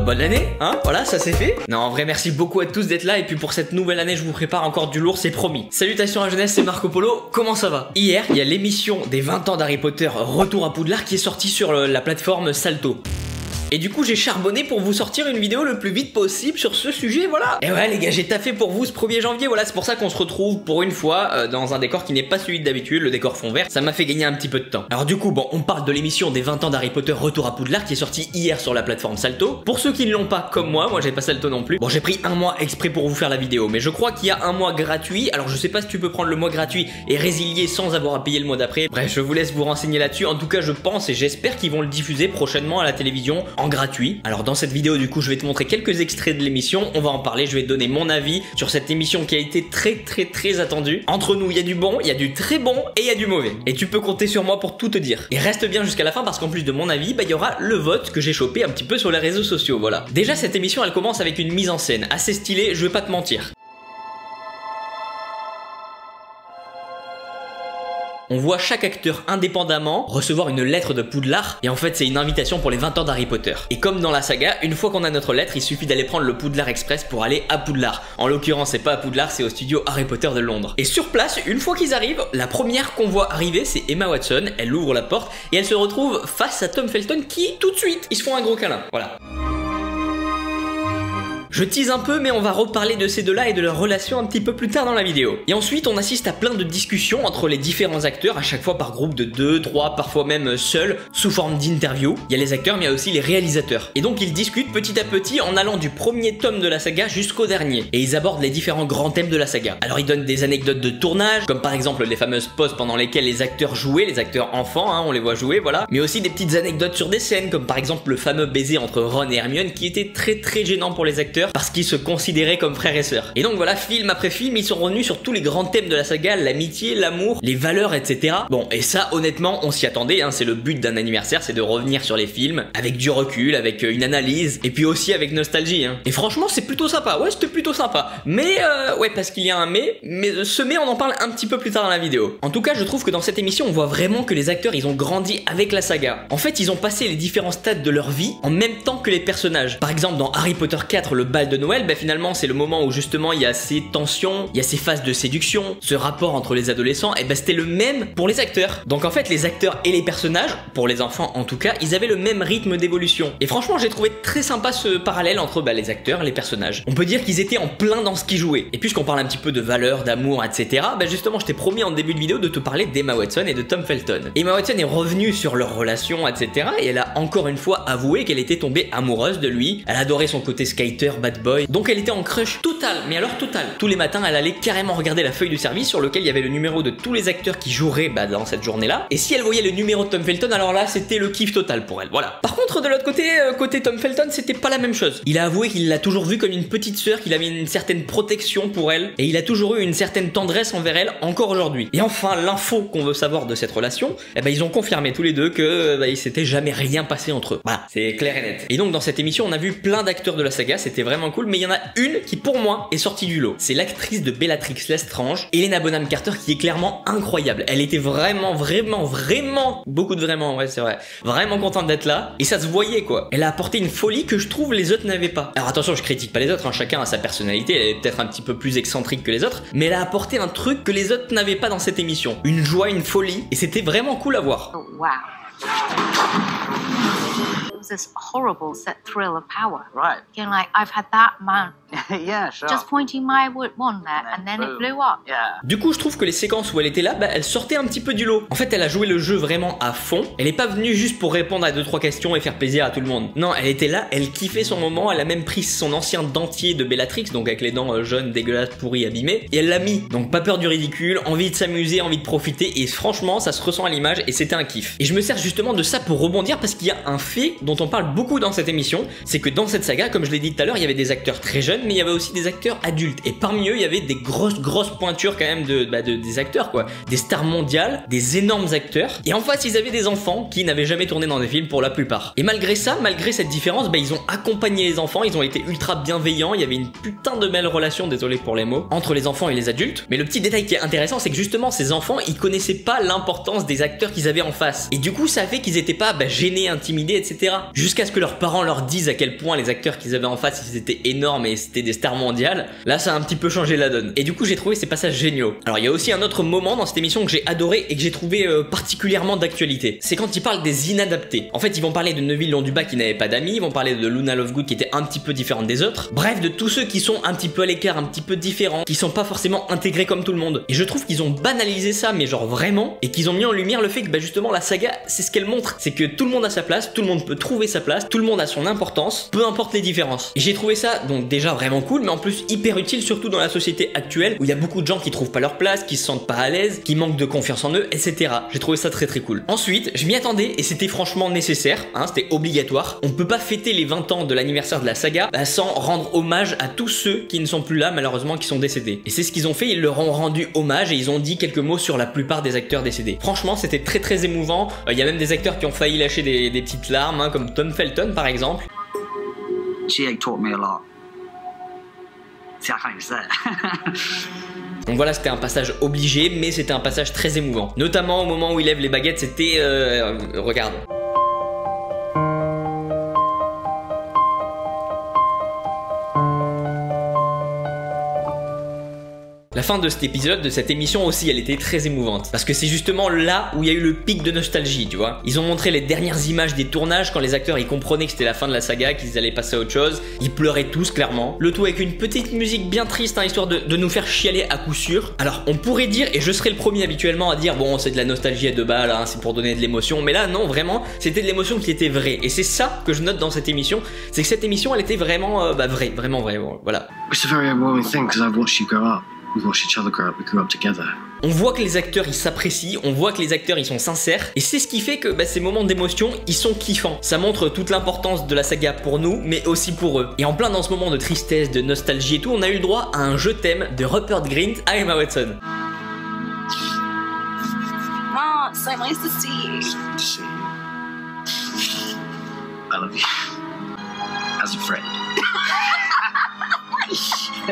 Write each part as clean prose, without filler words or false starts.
bonne année, hein, voilà, ça c'est fait. Non, en vrai, merci beaucoup à tous d'être là, et puis pour cette nouvelle année, je vous prépare encore du lourd, c'est promis. Salutations à jeunesse, c'est Marco Polo, comment ça va? Hier, il y a l'émission des 20 ans d'Harry Potter, Retour à Poudlard, qui est sortie sur la plateforme Salto. Et du coup j'ai charbonné pour vous sortir une vidéo le plus vite possible sur ce sujet, voilà. Et ouais les gars, j'ai taffé pour vous ce 1er janvier, voilà, c'est pour ça qu'on se retrouve pour une fois dans un décor qui n'est pas celui d'habitude, le décor fond vert, ça m'a fait gagner un petit peu de temps. Alors du coup, bon, on parle de l'émission des 20 ans d'Harry Potter Retour à Poudlard qui est sortie hier sur la plateforme Salto. Pour ceux qui ne l'ont pas comme moi j'ai pas Salto non plus. Bon, j'ai pris un mois exprès pour vous faire la vidéo, mais je crois qu'il y a un mois gratuit, alors je sais pas si tu peux prendre le mois gratuit et résilier sans avoir à payer le mois d'après. Bref, je vous laisse vous renseigner là-dessus, en tout cas je pense et j'espère qu'ils vont le diffuser prochainement à la télévision en gratuit. Alors dans cette vidéo du coup je vais te montrer quelques extraits de l'émission, on va en parler, je vais te donner mon avis sur cette émission qui a été très attendue. Entre nous il y a du bon, il y a du très bon et il y a du mauvais. Et tu peux compter sur moi pour tout te dire. Et reste bien jusqu'à la fin parce qu'en plus de mon avis, il y aura le vote que j'ai chopé un petit peu sur les réseaux sociaux, voilà. Déjà cette émission elle commence avec une mise en scène assez stylée, je vais pas te mentir. On voit chaque acteur indépendamment recevoir une lettre de Poudlard et en fait c'est une invitation pour les 20 ans d'Harry Potter. Et comme dans la saga, une fois qu'on a notre lettre, il suffit d'aller prendre le Poudlard Express pour aller à Poudlard. En l'occurrence c'est pas à Poudlard, c'est au studio Harry Potter de Londres. Et sur place, une fois qu'ils arrivent, la première qu'on voit arriver c'est Emma Watson, elle ouvre la porte et elle se retrouve face à Tom Felton qui tout de suite, ils se font un gros câlin, voilà. Je tease un peu mais on va reparler de ces deux-là et de leur relation un petit peu plus tard dans la vidéo. Et ensuite on assiste à plein de discussions entre les différents acteurs, à chaque fois par groupe de 2, 3, parfois même seuls, sous forme d'interview. Il y a les acteurs mais il y a aussi les réalisateurs. Et donc ils discutent petit à petit en allant du premier tome de la saga jusqu'au dernier. Et ils abordent les différents grands thèmes de la saga. Alors ils donnent des anecdotes de tournage, comme par exemple les fameuses pauses pendant lesquelles les acteurs jouaient, les acteurs enfants, hein, on les voit jouer, voilà. Mais aussi des petites anecdotes sur des scènes, comme par exemple le fameux baiser entre Ron et Hermione qui était très gênant pour les acteurs parce qu'ils se considéraient comme frères et sœurs. Et donc voilà, film après film, ils sont revenus sur tous les grands thèmes de la saga, l'amitié, l'amour, les valeurs, etc. Bon, et ça, honnêtement, on s'y attendait, hein, c'est le but d'un anniversaire, c'est de revenir sur les films, avec du recul, avec une analyse, et puis aussi avec nostalgie, hein. Et franchement, c'est plutôt sympa, ouais, c'était plutôt sympa. Mais, ouais, parce qu'il y a un mais ce mais, on en parle un petit peu plus tard dans la vidéo. En tout cas, je trouve que dans cette émission, on voit vraiment que les acteurs, ils ont grandi avec la saga. En fait, ils ont passé les différents stades de leur vie en même temps que les personnages. Par exemple, dans Harry Potter 4, le bal de Noël, bah finalement c'est le moment où justement il y a ces tensions, il y a ces phases de séduction, ce rapport entre les adolescents, et bah c'était le même pour les acteurs. Donc en fait les acteurs et les personnages, pour les enfants en tout cas, ils avaient le même rythme d'évolution. Et franchement j'ai trouvé très sympa ce parallèle entre les acteurs et les personnages. On peut dire qu'ils étaient en plein dans ce qu'ils jouaient. Et puisqu'on parle un petit peu de valeurs, d'amour, etc. Bah justement je t'ai promis en début de vidéo de te parler d'Emma Watson et de Tom Felton. Emma Watson est revenue sur leur relation, etc. Et elle a encore une fois avoué qu'elle était tombée amoureuse de lui. Elle adorait son côté skater, bad boy. Donc elle était en crush total, mais alors total. Tous les matins, elle allait carrément regarder la feuille du service sur lequel il y avait le numéro de tous les acteurs qui joueraient dans cette journée-là. Et si elle voyait le numéro de Tom Felton, alors là, c'était le kiff total pour elle, voilà. Par contre, de l'autre côté, côté Tom Felton, c'était pas la même chose. Il a avoué qu'il l'a toujours vue comme une petite sœur, qu'il avait une certaine protection pour elle, et il a toujours eu une certaine tendresse envers elle, encore aujourd'hui. Et enfin, l'info qu'on veut savoir de cette relation, eh ben, ils ont confirmé tous les deux que il s'était jamais rien passé entre eux. Voilà, c'est clair et net. Et donc, dans cette émission, on a vu plein d'acteurs de la saga, c'était vraiment cool, mais il y en a une qui pour moi est sortie du lot. C'est l'actrice de Bellatrix Lestrange, Helena Bonham Carter, qui est clairement incroyable. Elle était vraiment beaucoup de vraiment, ouais c'est vrai, vraiment contente d'être là, et ça se voyait quoi. Elle a apporté une folie que je trouve les autres n'avaient pas. Alors attention, je critique pas les autres, hein, chacun a sa personnalité, elle est peut-être un petit peu plus excentrique que les autres, mais elle a apporté un truc que les autres n'avaient pas dans cette émission. Une joie, une folie, et c'était vraiment cool à voir. Oh, wow. This horrible set thrill of power. Right. You know, like I've had that amount. Yeah, sure. Just pointing my wand there and then it blew up. Yeah. Du coup, je trouve que les séquences où elle était là, elle sortait un petit peu du lot. En fait, elle a joué le jeu vraiment à fond. Elle est pas venue juste pour répondre à 2-3 questions et faire plaisir à tout le monde. Non, elle était là, elle kiffait son moment, elle a même pris son ancien dentier de Bellatrix, donc avec les dents jaunes, dégueulasses, pourries, abîmées, et elle l'a mis. Donc pas peur du ridicule, envie de s'amuser, envie de profiter, et franchement, ça se ressent à l'image et c'était un kiff. Et je me sers justement de ça pour rebondir parce qu'il y a un fait dont on parle beaucoup dans cette émission, c'est que dans cette saga, comme je l'ai dit tout à l'heure, il y avait des acteurs très jeunes, mais il y avait aussi des acteurs adultes. Et parmi eux, il y avait des grosses pointures quand même des acteurs quoi. Des stars mondiales, des énormes acteurs. Et en face, ils avaient des enfants qui n'avaient jamais tourné dans des films pour la plupart. Et malgré ça, malgré cette différence, ils ont accompagné les enfants, ils ont été ultra bienveillants, il y avait une putain de belle relation, désolé pour les mots, entre les enfants et les adultes. Mais le petit détail qui est intéressant, c'est que justement, ces enfants, ils connaissaient pas l'importance des acteurs qu'ils avaient en face. Et du coup, ça fait qu'ils étaient pas gênés, intimidés, etc. jusqu'à ce que leurs parents leur disent à quel point les acteurs qu'ils avaient en face ils étaient énormes et c'était des stars mondiales. Là ça a un petit peu changé la donne. Et du coup j'ai trouvé ces passages géniaux. Alors il y a aussi un autre moment dans cette émission que j'ai adoré et que j'ai trouvé particulièrement d'actualité. C'est quand ils parlent des inadaptés. En fait ils vont parler de Neville Londubat qui n'avait pas d'amis, ils vont parler de Luna Lovegood qui était un petit peu différente des autres. Bref, de tous ceux qui sont un petit peu à l'écart, un petit peu différents, qui sont pas forcément intégrés comme tout le monde. Et je trouve qu'ils ont banalisé ça, mais genre vraiment, et qu'ils ont mis en lumière le fait que bah justement la saga, c'est ce qu'elle montre, c'est que tout le monde a sa place, tout le monde peut trouver sa place, tout le monde a son importance, peu importe les différences. Et j'ai trouvé ça donc déjà vraiment cool, mais en plus hyper utile, surtout dans la société actuelle où il y a beaucoup de gens qui trouvent pas leur place, qui se sentent pas à l'aise, qui manquent de confiance en eux, etc. J'ai trouvé ça très cool. Ensuite, je m'y attendais et c'était franchement nécessaire, hein, c'était obligatoire. On peut pas fêter les 20 ans de l'anniversaire de la saga sans rendre hommage à tous ceux qui ne sont plus là, malheureusement, qui sont décédés. Et c'est ce qu'ils ont fait, ils leur ont rendu hommage et ils ont dit quelques mots sur la plupart des acteurs décédés. Franchement, c'était très émouvant. Il y a même des acteurs qui ont failli lâcher des petites larmes, hein, comme Tom Felton par exemple. She taught me a lot. See, I can't even say it. Donc voilà, c'était un passage obligé, mais c'était un passage très émouvant. Notamment au moment où il lève les baguettes, c'était... regarde. La fin de cet épisode, de cette émission aussi, elle était très émouvante. Parce que c'est justement là où il y a eu le pic de nostalgie, tu vois. Ils ont montré les dernières images des tournages quand les acteurs ils comprenaient que c'était la fin de la saga, qu'ils allaient passer à autre chose. Ils pleuraient tous, clairement. Le tout avec une petite musique bien triste, hein, histoire de nous faire chialer à coup sûr. Alors, on pourrait dire, et je serais le premier habituellement à dire, bon, c'est de la nostalgie à 2 balles, hein, c'est pour donner de l'émotion. Mais là, non, vraiment, c'était de l'émotion qui était vraie. Et c'est ça que je note dans cette émission, c'est que cette émission, elle était vraiment, vraie, vraiment vraie, voilà. It's a very overwhelming thing because I've watched you grow up. We've watched each other grow up. We grew up together. On voit que les acteurs ils s'apprécient, on voit que les acteurs ils sont sincères et c'est ce qui fait que ces moments d'émotion ils sont kiffants. Ça montre toute l'importance de la saga pour nous mais aussi pour eux. Et en plein dans ce moment de tristesse, de nostalgie et tout, on a eu le droit à un je t'aime de Rupert Grint à Emma Watson. Oh, so nice to see you. To see you. I love you. As a friend.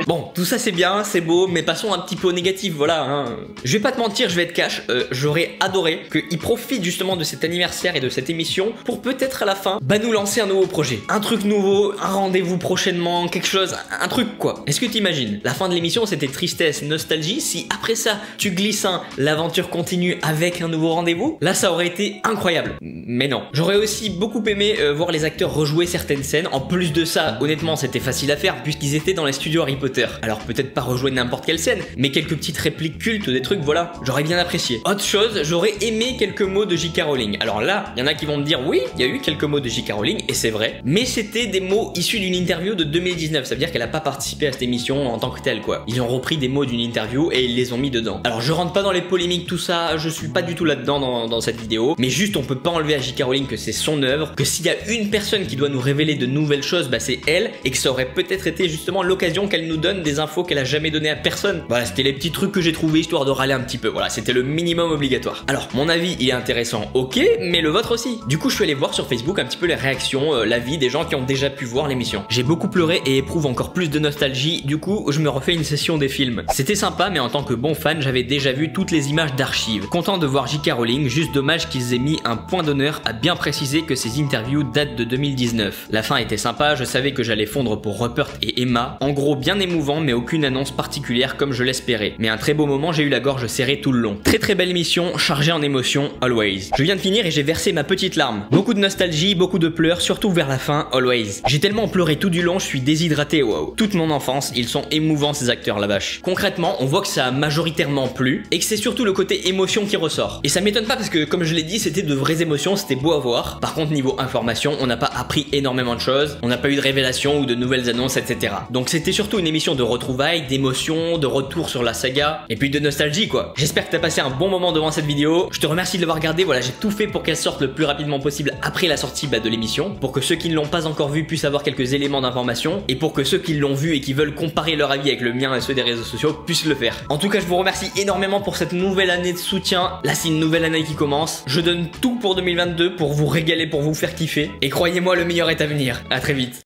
Bon, tout ça c'est bien, c'est beau, mais passons un petit peu au négatif, voilà. Hein. Je vais pas te mentir, je vais être cash, j'aurais adoré qu'ils profitent justement de cet anniversaire et de cette émission pour peut-être à la fin, nous lancer un nouveau projet. Un truc nouveau, un rendez-vous prochainement, quelque chose, un truc quoi. Est-ce que t'imagines, la fin de l'émission c'était tristesse, nostalgie, si après ça tu glisses l'aventure continue avec un nouveau rendez-vous, là ça aurait été incroyable. Mais non. J'aurais aussi beaucoup aimé voir les acteurs rejouer certaines scènes. En plus de ça, honnêtement c'était facile à faire puisqu'ils étaient dans les studios Harry Potter. Alors peut-être pas rejouer n'importe quelle scène, mais quelques petites répliques cultes, des trucs, voilà, j'aurais bien apprécié. Autre chose, j'aurais aimé quelques mots de J.K. Rowling. Alors là, il y en a qui vont me dire oui, il y a eu quelques mots de J.K. Rowling, et c'est vrai, mais c'était des mots issus d'une interview de 2019, ça veut dire qu'elle a pas participé à cette émission en tant que telle, quoi. Ils ont repris des mots d'une interview et ils les ont mis dedans. Alors je rentre pas dans les polémiques, tout ça, je suis pas du tout là-dedans dans cette vidéo, mais juste on peut pas enlever à J.K. Rowling que c'est son œuvre, que s'il y a une personne qui doit nous révéler de nouvelles choses, c'est elle, et que ça aurait peut-être été justement l'occasion qu'elle nous donne des infos qu'elle a jamais donné à personne. Voilà, c'était les petits trucs que j'ai trouvé histoire de râler un petit peu. Voilà, c'était le minimum obligatoire. Alors, mon avis, il est intéressant, ok, mais le vôtre aussi. Du coup, je suis allé voir sur Facebook un petit peu les réactions, l'avis des gens qui ont déjà pu voir l'émission. J'ai beaucoup pleuré et éprouve encore plus de nostalgie. Du coup, je me refais une session des films. C'était sympa, mais en tant que bon fan, j'avais déjà vu toutes les images d'archives. Content de voir J.K. Rowling, juste dommage qu'ils aient mis un point d'honneur à bien préciser que ces interviews datent de 2019. La fin était sympa, je savais que j'allais fondre pour Rupert et Emma. En gros, bien émouvant, mais aucune annonce particulière comme je l'espérais. Mais un très beau moment, j'ai eu la gorge serrée tout le long. Très belle émission, chargée en émotions, always. Je viens de finir et j'ai versé ma petite larme. Beaucoup de nostalgie, beaucoup de pleurs, surtout vers la fin, always. J'ai tellement pleuré tout du long, je suis déshydraté, wow. Toute mon enfance, ils sont émouvants ces acteurs, la vache. Concrètement, on voit que ça a majoritairement plu et que c'est surtout le côté émotion qui ressort. Et ça m'étonne pas parce que, comme je l'ai dit, c'était de vraies émotions, c'était beau à voir. Par contre, niveau information, on n'a pas appris énormément de choses, on n'a pas eu de révélations ou de nouvelles annonces, etc. Donc c'était surtout une émission de retrouvailles, d'émotions, de retour sur la saga, et puis de nostalgie quoi. J'espère que t'as passé un bon moment devant cette vidéo, je te remercie de l'avoir regardé, voilà j'ai tout fait pour qu'elle sorte le plus rapidement possible après la sortie de l'émission, pour que ceux qui ne l'ont pas encore vu puissent avoir quelques éléments d'information, et pour que ceux qui l'ont vu et qui veulent comparer leur avis avec le mien et ceux des réseaux sociaux puissent le faire. En tout cas je vous remercie énormément pour cette nouvelle année de soutien, là c'est une nouvelle année qui commence, je donne tout pour 2022 pour vous régaler, pour vous faire kiffer, et croyez-moi le meilleur est à venir, à très vite.